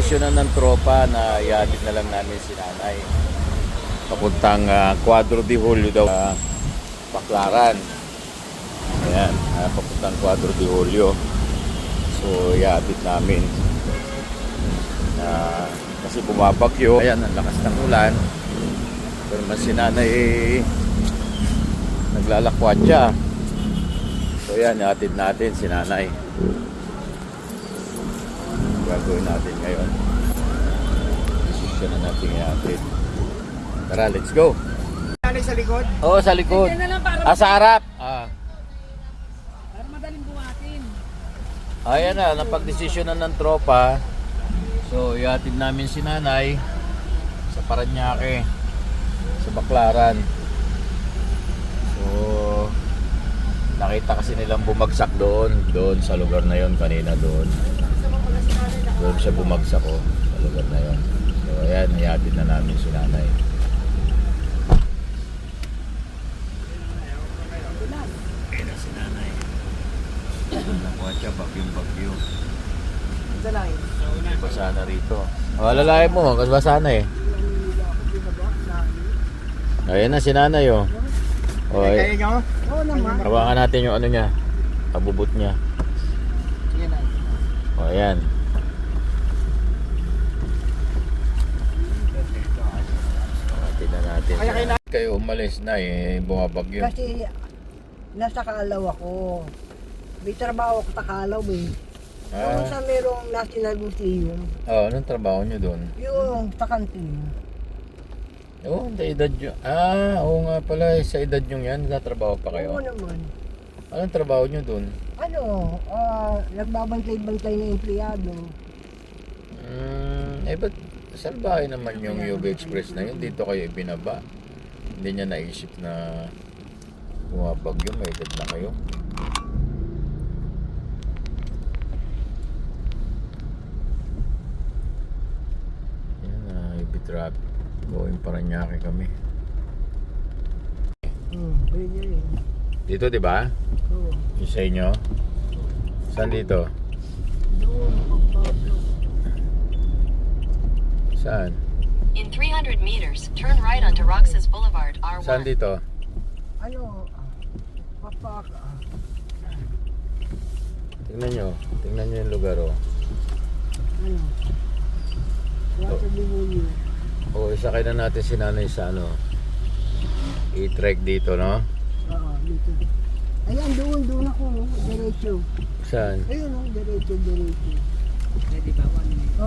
napagdesisyonan ng tropa na ihatid na lang namin si nanay papuntang Cuadro de Julio daw, Baclaran. Ayan, papuntang Cuadro de Julio. So ihatid namin kasi bumabagyo. Ayan, ang lakas ng ulan, pero mas si nanay naglalakwat siya. So yan, ihatid natin si nanay. Gagawin natin ngayon, desisyon na natin ihatid. Tara, let's go. Nanay sa likod? Oo, sa likod. Sa harap. Para madaling buhatin. Ayan na, napagdesisyonan ng tropa. So, ihatid namin si nanay sa Parañaque, sa Baclaran. So, nakita kasi nilang bumagsak doon sa lugar na yon kanina doon. Doon siya bumagsak sa lugar na yon. So, ayan, ihatid na namin si nanay. Ayan na si nanay. Nakuha siya, bagyo. Sa langit. Basa na rito. O, lalaki mo, kasi basa na eh. Ayan na si nanay oh. O, Kaya nyo? Oo naman. hawakan natin yung ano niya, kabubot niya. Sige na. O, ayan. Tignan natin. Kayo umalis na eh, bumabagyo. Kasi nasa Kalaw ako. May trabaho ako sa Kalaw eh. Yung sa merong National Museum, Anong trabaho niyo doon? yung sa kantin. Oo, sa edad nyo. Oo nga pala, sa edad nyo yan, nagtatrabaho pa kayo. Oo naman. Anong trabaho nyo doon? Nagbabantay-bantay na empleyado. Ba't salbahe naman yung Yoga Express na yun? Dito kayo ibinaba. Hindi niya naisip na bumabagyo, may edad na kayo. Yan, Ibitrap. Going Parañaque kami. Pwede rin. Dito, di ba? Oo. Yung sa inyo? Saan dito? Doon, pagpaplo. Saan? In 300 meters, turn right onto Roxas Boulevard, Saan R1. dito? Papaka. Tingnan nyo yung lugar oh. Water Limuyo. Isa kayo na natin si nanay sa ano, i-trek dito, no? Oo, dito. Ayan, doon ako, diretso. Saan? Ayun, diretso. Pwede ba?